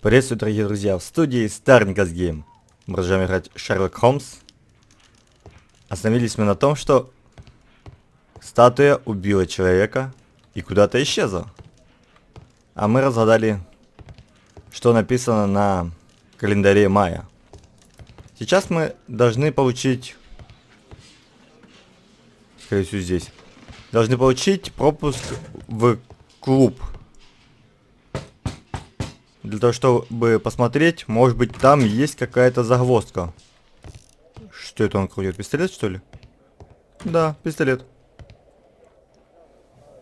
Приветствую, дорогие друзья, в студии StarNicosGame. Мы продолжаем играть Sherlock Holmes. Остановились мы на том, что статуя убила человека и куда-то исчезла. А мы разгадали, что написано на календаре мая. Сейчас мы должны получить, скорее всего здесь, должны получить пропуск в клуб. Для того, чтобы посмотреть, может быть, там есть какая-то загвоздка. Что это он крутит? Пистолет, что ли? Да, пистолет.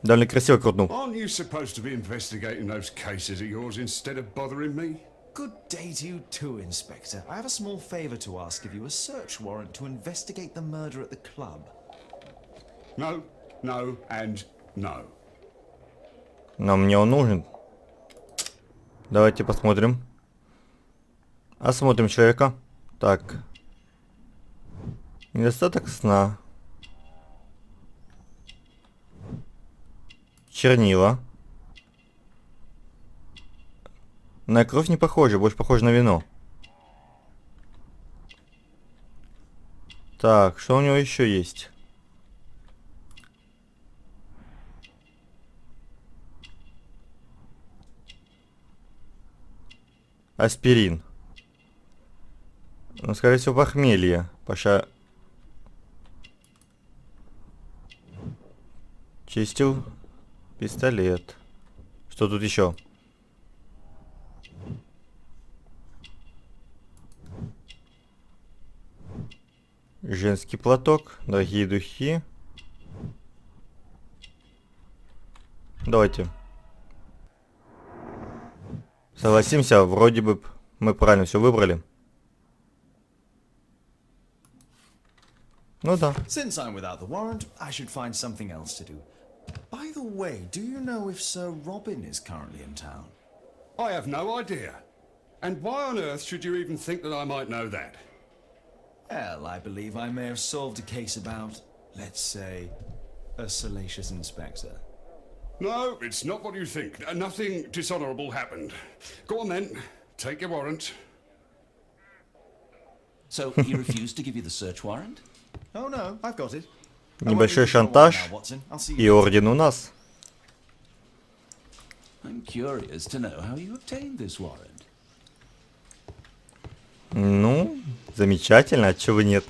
Довольно красиво крутнул. Aren't you supposed to be investigating those cases of yours instead of bothering me? Good day to you too, Inspector. I have a small favor to ask of you, a search warrant to investigate the murder at the club. No, no, and no. Но мне он нужен. Давайте посмотрим. Осмотрим человека. Так. Недостаток сна. Чернила. На кровь не похоже, больше похоже на вино. Так, что у него еще есть? Аспирин. Ну, скорее всего, похмелье. Паша чистил пистолет. Что тут еще? Женский платок, дорогие духи. Давайте. Согласимся, вроде бы мы правильно все выбрали. Ну да. Since I'm without the warrant, I should find something else to do. By the way, do you know if Sir Robin is currently in town? I have no idea. And why on earth should you even think that I might know that? Well, I believe I may have solved a case about, let's say, a salacious inspector. No, it's not what you think. Nothing dishonorable happened. Go on then. Take your warrant. So he refused to give you the search warrant? Oh no, I've got it. Небольшой шантаж. И орден у нас. I'm curious to know how you obtained this warrant. Ну, замечательно, а чего нет?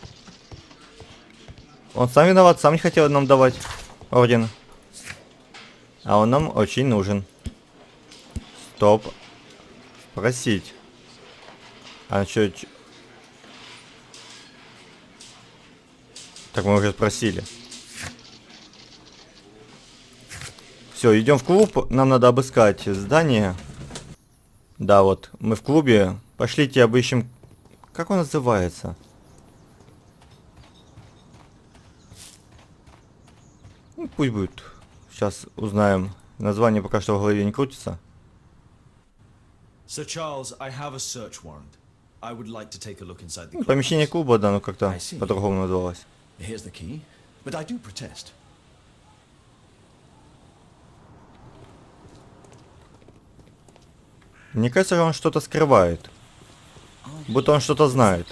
Он сам виноват, сам не хотел нам давать орден. А он нам очень нужен. Стоп. Спросить. А чё... Так мы уже спросили. Все, идем в клуб. Нам надо обыскать здание. Да, вот, мы в клубе. Пошлите обыщем... Как он называется? Ну, пусть будет. Сейчас узнаем. Название пока что в голове не крутится. Sir Charles, I have a search warrant. I would like to take a look inside the Ну, помещение клуба, да, ну как-то I see. по-другому называлось. Here's the key, but I do protest. Мне кажется, он что-то скрывает. Будто он что-то знает.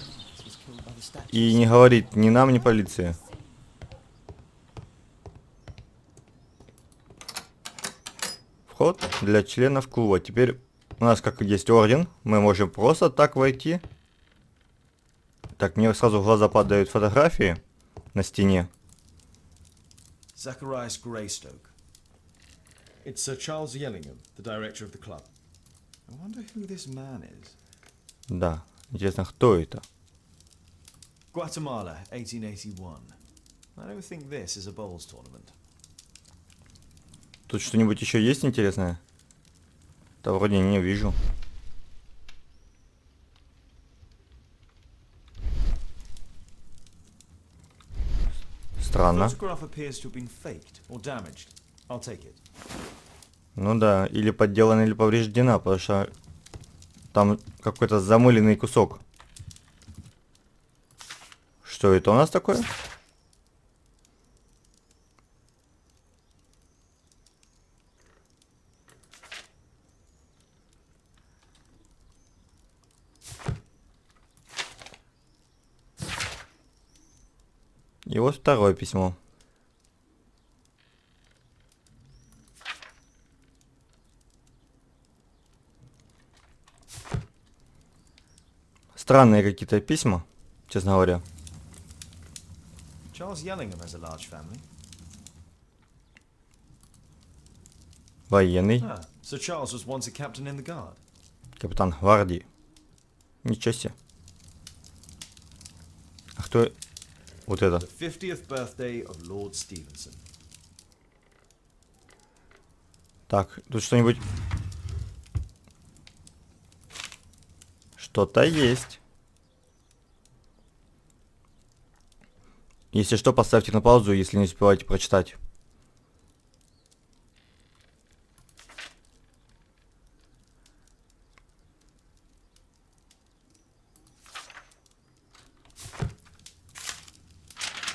И не говорит ни нам, ни полиции. Вход для членов клуба. Теперь у нас как есть орден. Мы можем просто так войти. Так, мне сразу в глаза падают фотографии на стене. Zacharias Greystoke. It's Sir Charles Yellingham, the director of the club. I wonder who this man is. Да, интересно, кто это? Guatemala, 1881. I don't think this is a bowls tournament. Тут что-нибудь еще есть интересное? Да вроде не вижу. Странно. Photograph appears to have been faked or damaged. I'll take it. Ну да, или подделана, или повреждена, потому что там какой-то замыленный кусок. Что это у нас такое? И вот второе письмо. Странные какие-то письма, честно говоря. Charles Yellingham has a large family. Военный. Ah, Sir Charles was once a captain in the guard. Капитан гвардии. Ничего себе. А кто... Вот это. The 50th birthday of Lord Stevenson. Так, тут что-нибудь... Что-то есть. Если что, поставьте на паузу, если не успеваете прочитать.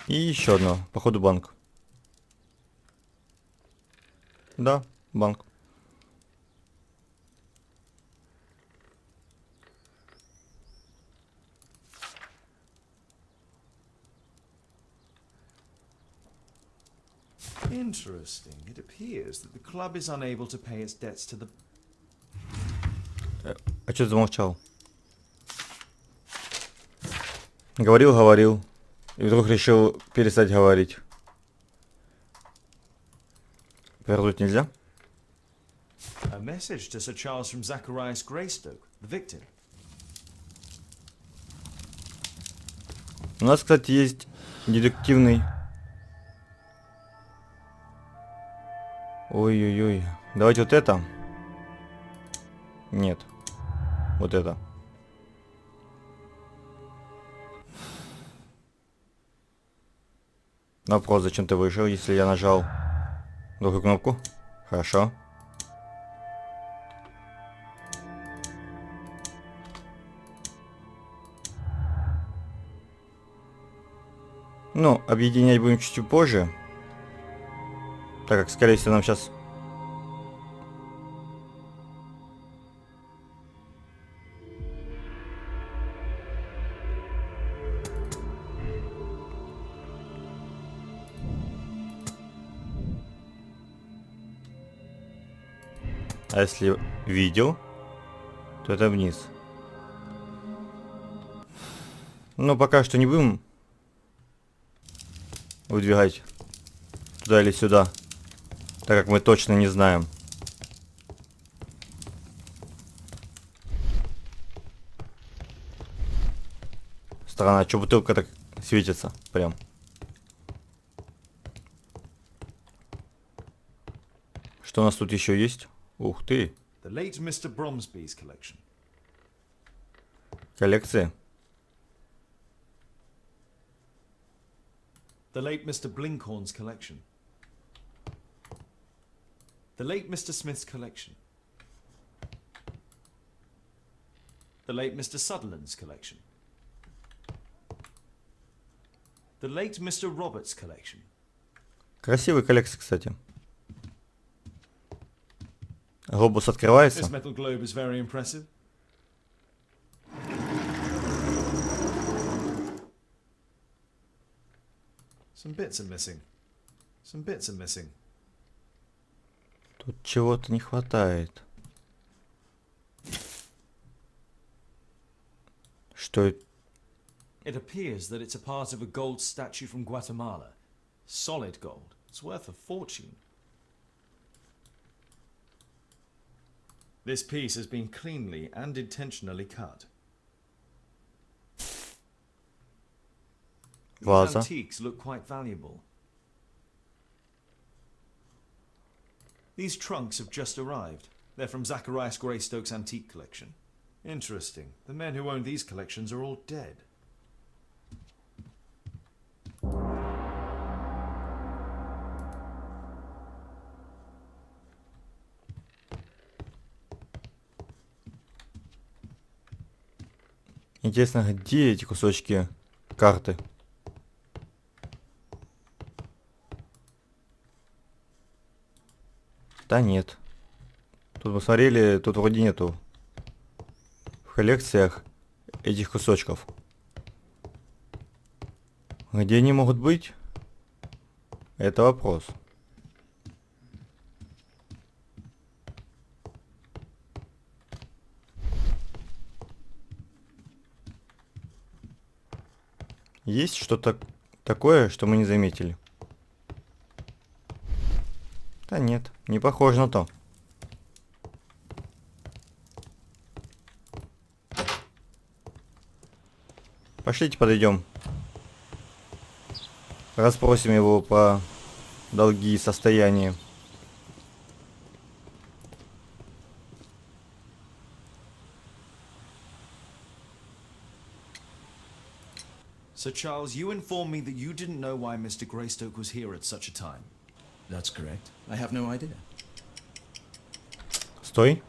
И еще одно. Походу банк. Да, банк. Interesting. It appears that the club is unable to pay its debts to the... А что ты замолчал? Говорил. И вдруг решил перестать говорить. Вернуть нельзя? A message to Sir Charles from Zacharias Greystoke, the victim. У нас, кстати, есть детективный... Ой-ой-ой. Давайте вот это. Нет. Вот это. Вопрос, зачем ты вышел, если я нажал другую кнопку? Хорошо. Ну, объединять будем чуть позже. Так как, скорее всего, нам сейчас... А если видео, то это вниз. Но пока что не будем выдвигать туда или сюда, так как мы точно не знаем. Странно, что бутылка так светится прям. Что у нас тут еще есть? Ух ты. The late Mr. Bromsby's collection. Коллекция. The late Mr. Blinkhorn's collection. The late Mr. Smith's collection. The late Mr. Sutherland's collection. The late Mr. Roberts' collection. Красивая коллекция, кстати. Глобус открывается. This metal globe is very impressive. Some bits are missing. Some bits are missing. Тут чего-то не хватает. Что это? It appears that it's a part of a gold statue from Guatemala. Solid gold. It's worth a fortune. This piece has been cleanly and intentionally cut. These Ваза. antiques look quite valuable. These trunks have just arrived. They're from Zacharias Greystoke's antique collection. Interesting. The men who own these collections are all dead. Интересно, где эти кусочки карты? Да нет. Тут мы смотрели, тут вроде нету в коллекциях этих кусочков. Где они могут быть? Это вопрос. Есть что-то такое, что мы не заметили? Да нет, не похоже на то. Пошлите подойдем. Расспросим его по долги и состоянию. Sir Charles, you informed me that you didn't know why Mr. Greystoke was here at such a time. That's correct. I have no idea. Стой.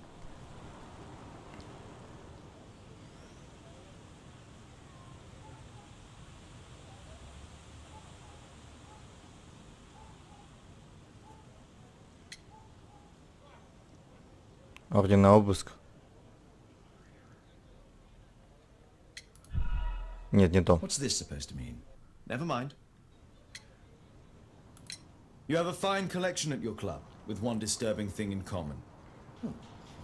Орден на обыск. Нет, не то. What's this supposed to mean? Never mind. You have a fine collection at your club, with one disturbing thing in common.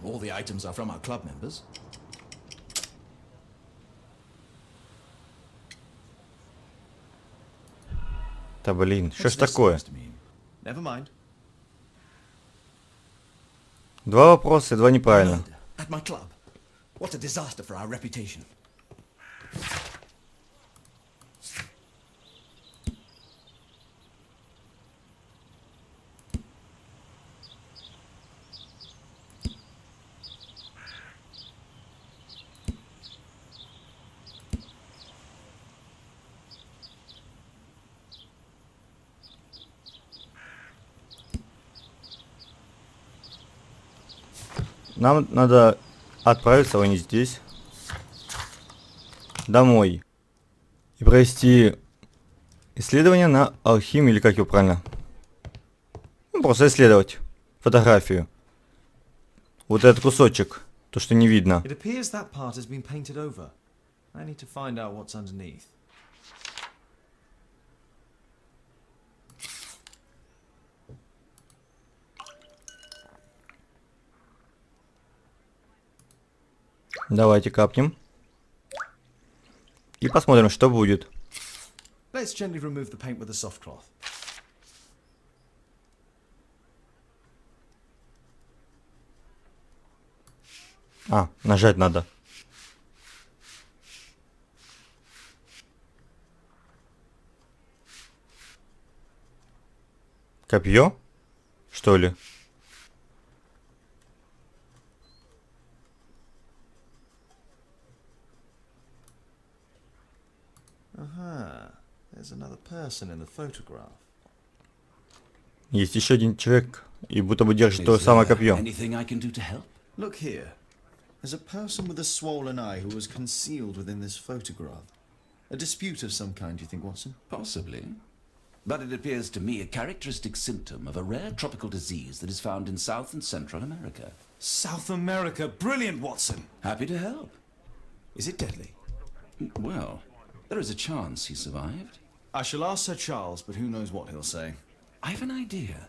All the items are from our club members. Да блин, что What's ж this такое? supposed to mean? Never mind. Два вопроса и два неправильно. Murder at my club. What a disaster for our reputation. Нам надо отправиться, а не здесь, домой и провести исследование на алхимию, или как его правильно? Ну, просто исследовать фотографию. Вот этот кусочек, то, что не видно. It appears that part has been painted over. I need to find out what's underneath. Давайте капнем. И посмотрим, что будет. Let's gently remove the paint with a soft cloth. А, нажать надо. Копье? Что ли? Aha. There's another person in the photograph. Есть еще один человек, и будто бы держит то Is самое there копье. anything I can do to help? Look here. There's a person with a swollen eye who was concealed within this photograph. A dispute of some kind, do you think, Watson? Possibly. But it appears to me a characteristic symptom of a rare tropical disease that is found in South and Central America. South America! Brilliant, Watson! Happy to help. Is it deadly? Well, there is a chance he survived. I shall ask Sir Charles, but who knows what he'll say. I have an idea.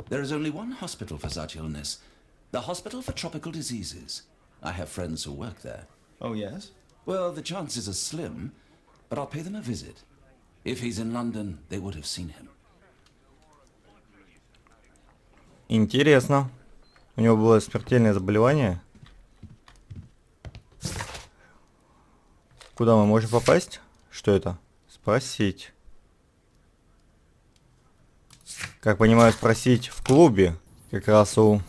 There is only one hospital for such illness. The Hospital for Tropical Diseases. I have friends who work there. Oh, yes? Well, the chances are slim, but I'll pay them a visit. If he's in London, they would have seen him. Интересно. У него было смертельное заболевание. Куда мы можем попасть? Что это? Спросить. Как понимаю, спросить в клубе. Как раз у...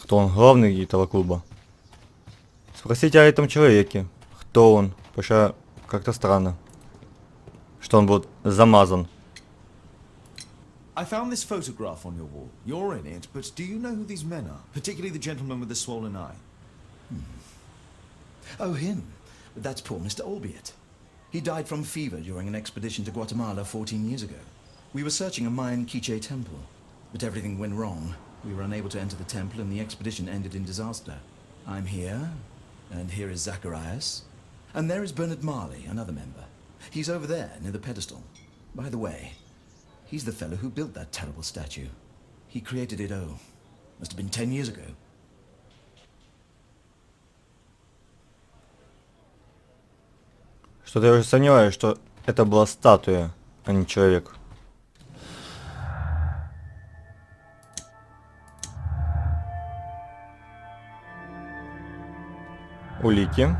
Кто он? Главный этого клуба. Спросить о этом человеке. Кто он? Потому что как-то странно. Что он будет замазан. I found this photograph on your wall. You're in it, but do you know who these men are? Particularly the gentleman with the swollen eye. Oh, him. That's poor Mr. Albiot. He died from fever during an expedition to Guatemala 14 years ago. We were searching a Mayan Quiche temple, but everything went wrong. We were unable to enter the temple and the expedition ended in disaster. I'm here, and here is Zacharias. And there is Bernard Marley, another member. He's over there, near the pedestal. By the way, he's the fellow who built that terrible statue. He created it, must have been 10 years ago. Что-то я уже сомневаюсь, что это была статуя, а не человек. Улики.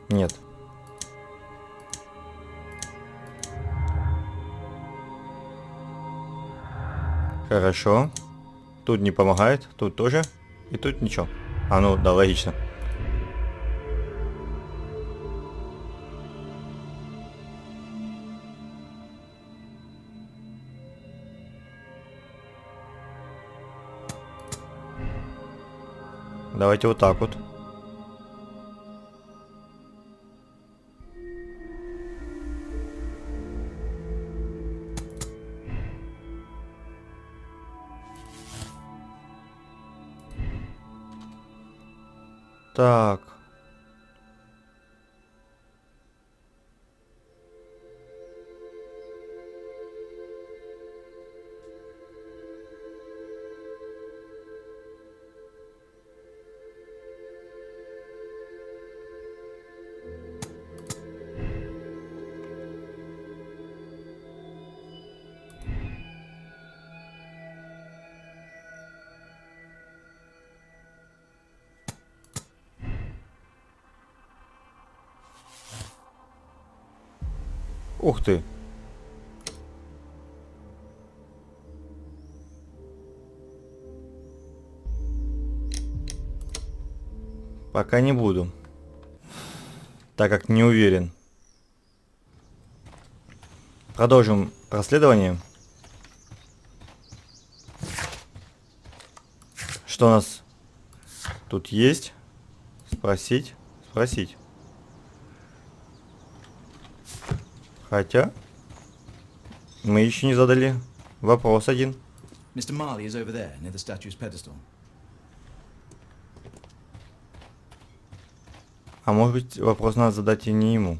Нет. Хорошо. Тут не помогает, тут тоже. И тут ничего. А ну, да, логично. Давайте вот так вот. Так. Ух ты. Пока не буду. Так как не уверен. Продолжим расследование. Что у нас тут есть? Спросить. Хотя мы еще не задали вопрос один. Mr. Marley is over there, near the statue's pedestal. А может быть, вопрос надо задать и не ему.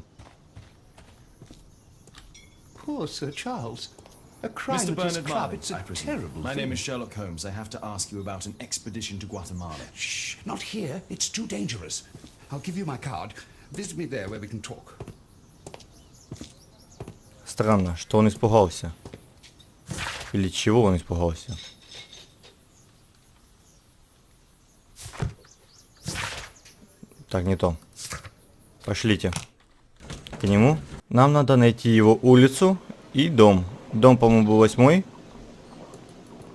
Poor Sir Charles. A crime Mr. at his Bernard club. Marley, It's a I presume. terrible My thing. name is Sherlock Holmes. I have to ask you about an expedition to Guatemala. Shh, not here. It's too dangerous. I'll give you my card. Visit me there where we can talk. Странно, что он испугался. Или чего он испугался? Так, не то. Пошлите к нему. Нам надо найти его улицу и дом. Дом, по-моему, был 8-й.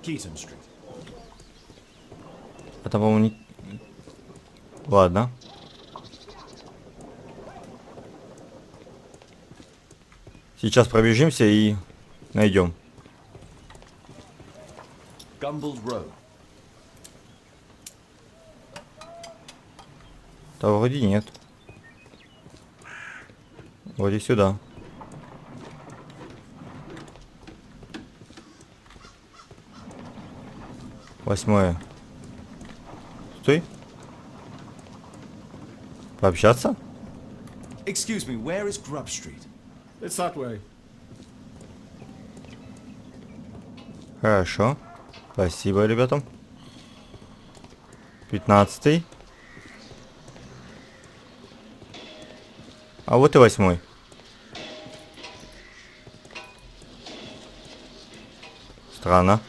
Keaton Street. А там, по-моему, не... Ладно. Сейчас пробежимся и найдем. Gumballs Row. Да вроде нет. Вроде сюда. Восьмое. Стой. Пообщаться? Excuse me, where is Grub Street? It's that way. Хорошо. Спасибо, ребятам. 15-й. А вот и 8-й. Странно.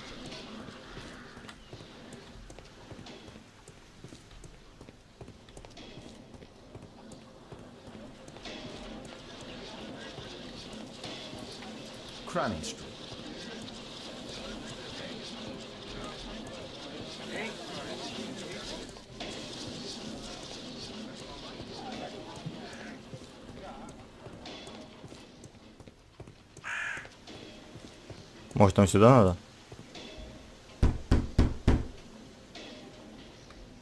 Cranny Street. Может, нам сюда надо?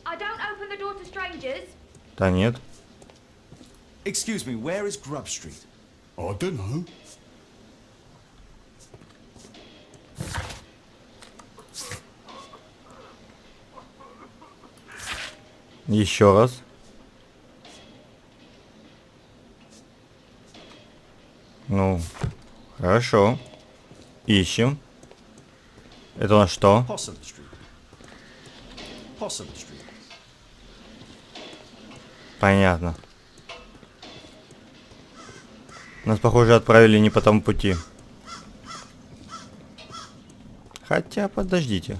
I don't open the door to strangers. Да нет. Excuse me, where is Grub Street? I don't know. Еще раз. Ну, хорошо. Ищем. Это у нас что? Possum Street. Possum Street. Понятно. Нас, похоже, отправили не по тому пути. Хотя, подождите.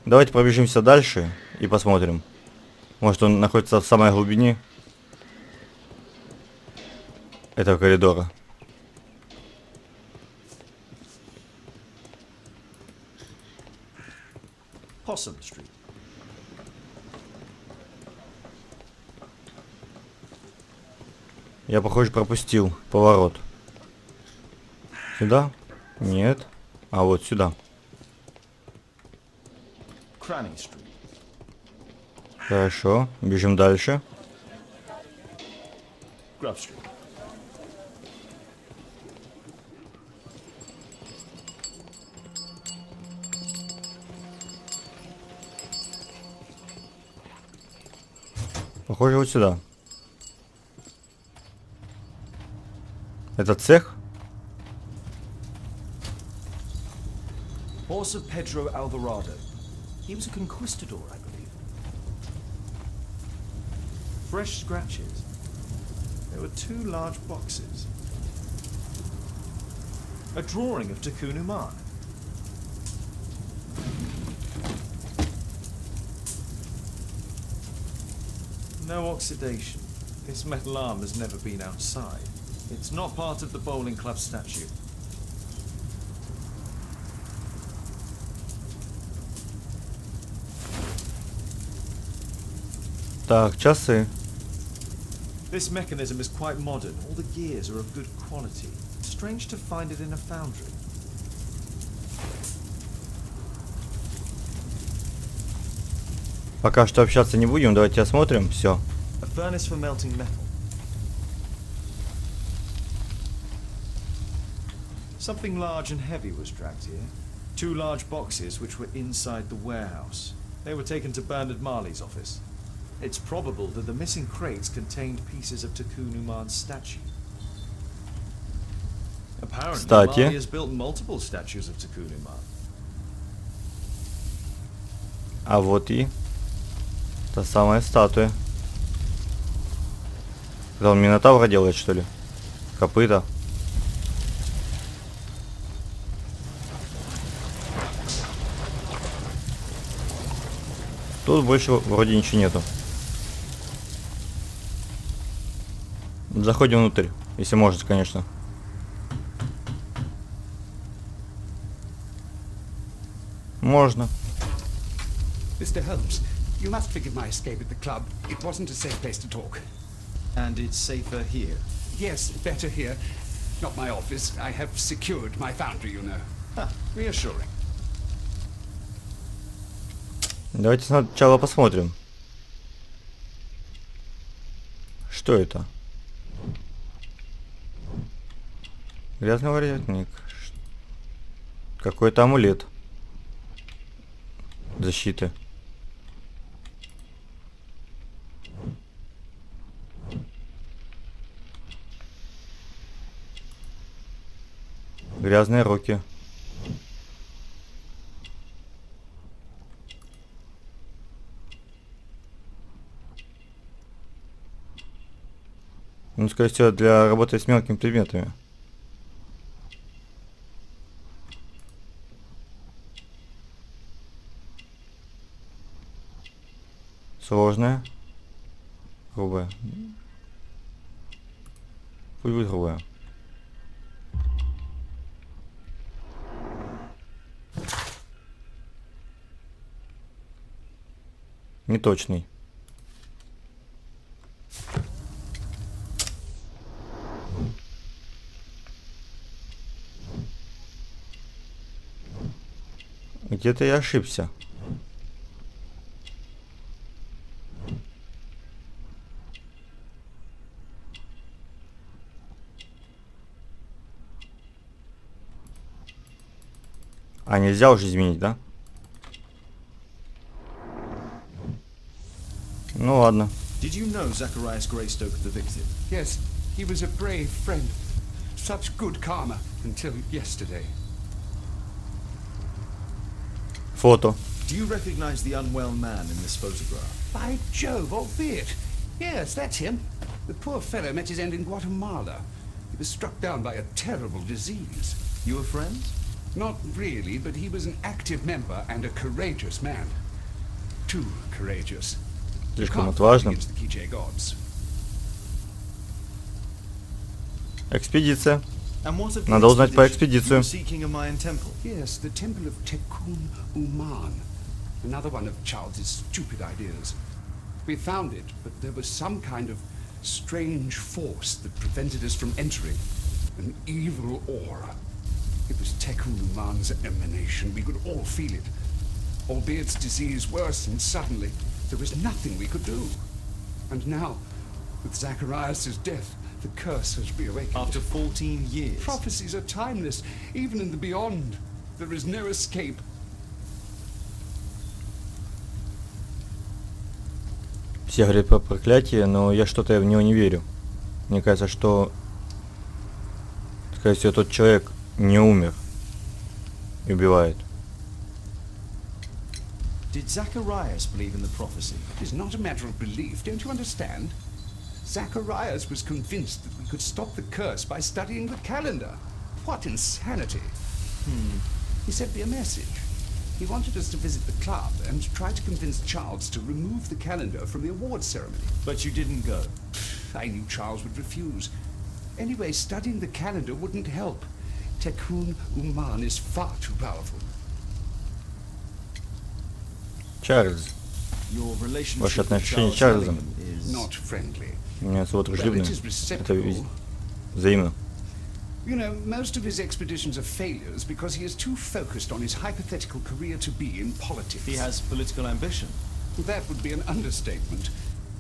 Давайте пробежимся дальше и посмотрим. Может, он находится в самой глубине этого коридора. Possum Street. Я, похоже, пропустил поворот. Сюда? Нет. А вот сюда. Cranny Street. Хорошо. Бежим дальше. Grub Street. Похоже, вот сюда. Это цех? Horse of Pedro Alvarado. He was a conquistador, I believe. Fresh scratches. There were 2 large boxes. A drawing of Takunu Man. No oxidation. This metal arm has never been outside. It's not part of the bowling club statue. Так, часы. This mechanism is quite modern. All the gears are of good quality. Strange to find it in a foundry. Пока что общаться не будем, давайте осмотрим все. A furnace for melting metal. Something large and heavy was dragged here. 2 large boxes which were inside the warehouse. They were taken to Bernard Marley's office. It's probable that the missing crates contained pieces of Takunu Man's statue. Apparently, Кстати. Marley has built multiple statues of Takunu Man. А вот и та самая статуя. Это он Минотавра делает, что ли? Копыта. Тут больше вроде ничего нету. Заходим внутрь, если можно, конечно. Можно. Mr. Holmes, you must forgive my escape at the club. It wasn't a safe place to talk. And it's safer here. Yes, better here. Not my office. I have secured my foundry, you know. Ah, reassuring. Давайте сначала посмотрим. Что это? Грязный воротник. Какой-то амулет. Защиты. Грязные руки. Ну, скорее всего, для работы с мелкими предметами. Сложная. Грубая. Пусть будет грубая. Неточный. Где-то я ошибся. А нельзя уже изменить, да? Ну ладно. Did you know Zacharias Greystoke, the victim? Yes, he was a brave friend. such good karma until yesterday. Фото. Do you recognize the unwell man in this photograph? By Jove, albeit. Yes, that's him. The poor fellow met his end in Guatemala. He was struck down by a terrible disease. You were friends? Not really, but he was an active member and a courageous man. Too courageous. You Слишком can't fight отважным. against the Quiche gods. Экспедиция. And what of the Надо узнать про expedition? экспедицию. You were seeking a Mayan temple. Yes, the temple of Tekun Uman. Another one of Charles's stupid ideas. We found it, but there was some kind of strange force that prevented us from entering. An evil aura. It was Tekun Uman's emanation. We could all feel it. Albeit its disease worsened suddenly, there was nothing we could do. And now, with Zacharias' death, the curse has reawakened. After 14 years. Prophecies are timeless, even in the beyond. There is no escape. Все говорят про проклятие, но я что-то в него не верю. Мне кажется, что, скорее всего, тот человек не умер и убивает. Did Zacharias believe in the prophecy? It is not a matter of belief, don't you understand? Zacharias was convinced that we could stop the curse by studying the calendar. What insanity! He sent me a message. He wanted us to visit the club and try to convince Charles to remove the calendar from the awards ceremony. But you didn't go. I knew Charles would refuse. Anyway, studying the calendar wouldn't help. Tekun Uman is far too powerful. Чарльз. Your relationship Ваши with отношения с Charles Чарльзом Ellingham is... Not friendly. у меня особо Well, дружелюбные. it is Это reciprocal. взаимно. You know, most of his expeditions are failures because he is too focused on his hypothetical career to be in politics. He has political ambition. That would be an understatement.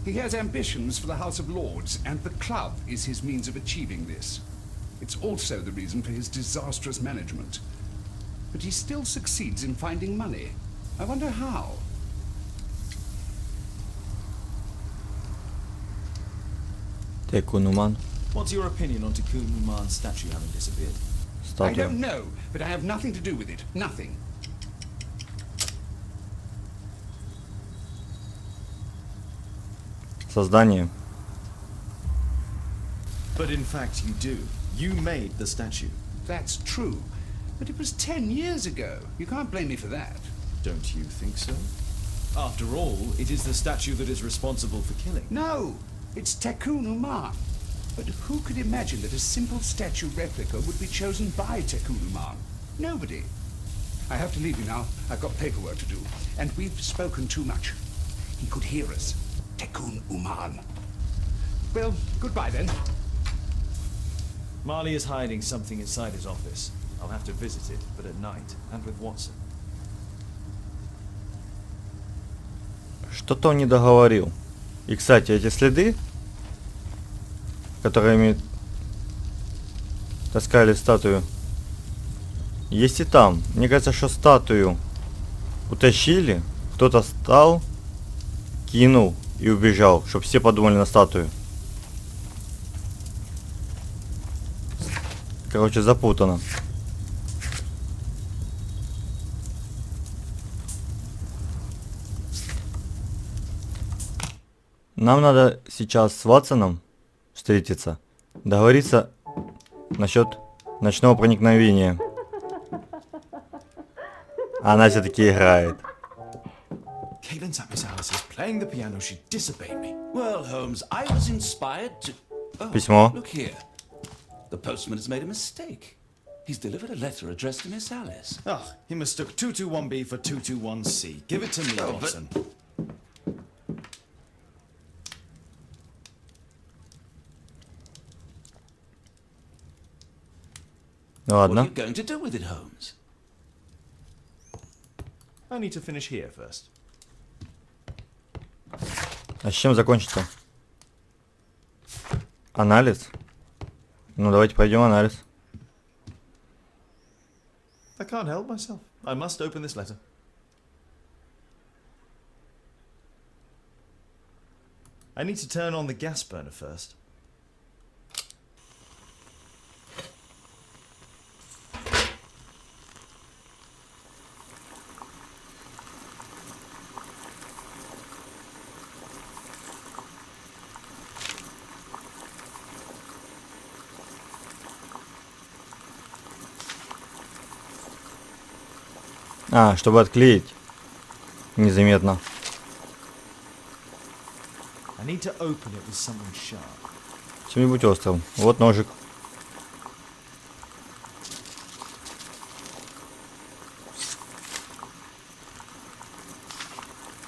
He has ambitions for the House of Lords, and the club is his means of achieving this. It's also the reason for his disastrous management. But he still succeeds in finding money. I wonder how. Текунуман. What's your opinion on Tekun Uman's statue having disappeared? I Статуя. don't know, but I have nothing to do with it. Nothing. Создание. But in fact you do. You made the statue. That's true. But it was 10 years ago. You can't blame me for that. Don't you think so? After all, it is the statue that is responsible for killing. No, it's Tekun Uman. But who could imagine that a simple statue replica would be chosen by Tekun Uman? Nobody. I have to leave you now. I've got paperwork to do. And we've spoken too much. He could hear us. Tekun Uman. Well, goodbye then. Marley is hiding something inside his office. I'll have to visit it, but at night, and with Watson. Что-то он не договорил. И, кстати, эти следы, которыми таскали статую, есть и там. Мне кажется, что статую утащили, кто-то встал, кинул и убежал, чтобы все подумали на статую. Короче, запутано. Нам надо сейчас с Ватсоном встретиться, договориться насчет ночного проникновения. Она все-таки играет. Caitlin Zapis Alice is playing the piano. She disobeyed me. Well, Holmes, I was inspired to... Oh, Письмо. look here. The postman has made a mistake. He's delivered a letter addressed to Miss Alice. Ah, he mistook 221B for 221C. Give it to me, Oh, but- Watson. Ну What are ладно. you going to do with it, Holmes? I need to finish here first. А с чем закончится? Анализ? Ну давайте пойдем анализ. I can't help myself. I must open this letter. I need to turn on the gas burner first. А, чтобы отклеить. Незаметно. I need to open it with something sharp. Чем-нибудь острым. Вот ножик.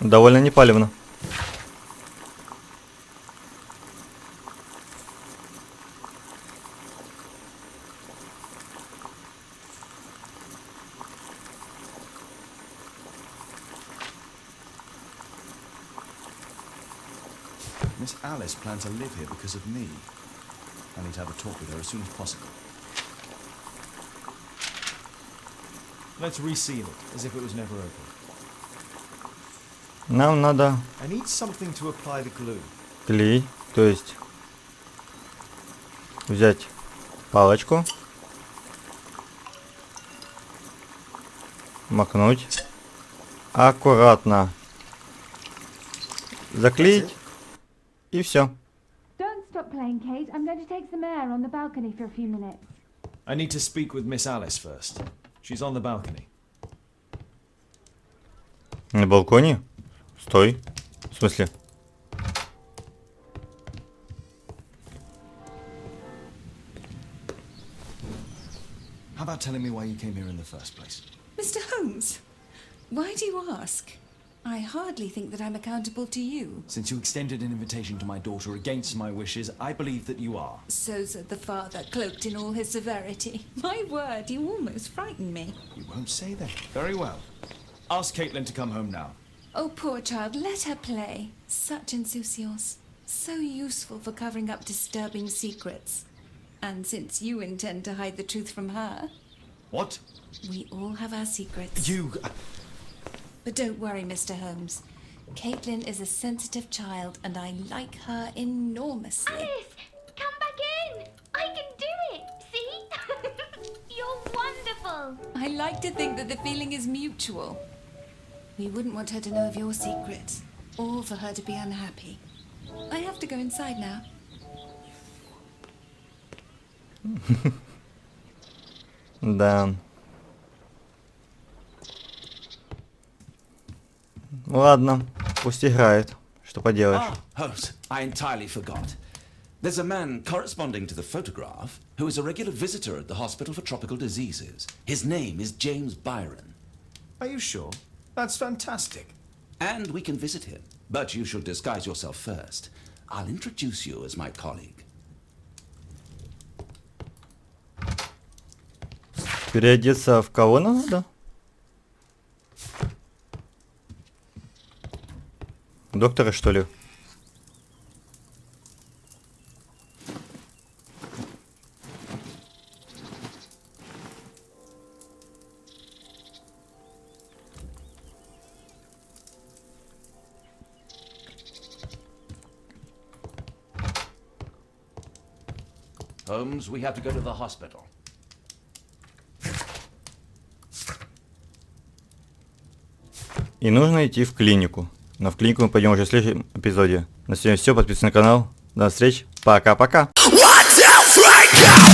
Довольно непалевно. Miss Alice planned to live here because of me. I need to have a talk with her as soon as possible. Let's reseal it, as if it was never opened. Нам надо I need something to apply the glue. клей, то есть взять палочку, макнуть, аккуратно заклеить и все. Don't stop playing, Kate. I'm going to take some air on the balcony for a few minutes. I need to speak with Miss Alice first. She's on the balcony. На балконе? Стой. В смысле? How about telling me why you came here in the first place? Mr. Holmes, why do you ask? I hardly think that I'm accountable to you. Since you extended an invitation to my daughter against my wishes, I believe that you are. So said the father, cloaked in all his severity. My word, you almost frightened me. You won't say that. Very well. Ask Caitlin to come home now. Oh, poor child, let her play. Such insouciance. So useful for covering up disturbing secrets. And since you intend to hide the truth from her, What? we all have our secrets. You... But don't worry, Mr. Holmes. Caitlin is a sensitive child, and I like her enormously. Alice, come back in. I can do it. See? You're wonderful. I like to think that the feeling is mutual. We wouldn't want her to know of your secrets, or for her to be unhappy. I have to go inside now. Да. Ладно, пусть играет. Что поделаешь? Ah, Holmes, I entirely forgot. There's a man corresponding to the photograph who is a regular visitor at the Hospital for Tropical Diseases. His name is James Byron. Are you sure? That's fantastic. And we can visit him. But you should disguise yourself first. I'll introduce you as my colleague. Переодеться в кого надо? Доктора, что ли? Holmes, we have to go to the hospital. И нужно идти в клинику. Но в клинику мы пойдем уже в следующем эпизоде. На сегодня все, подписывайтесь на канал. До встречи. Пока-пока. 1, 2, 3, go!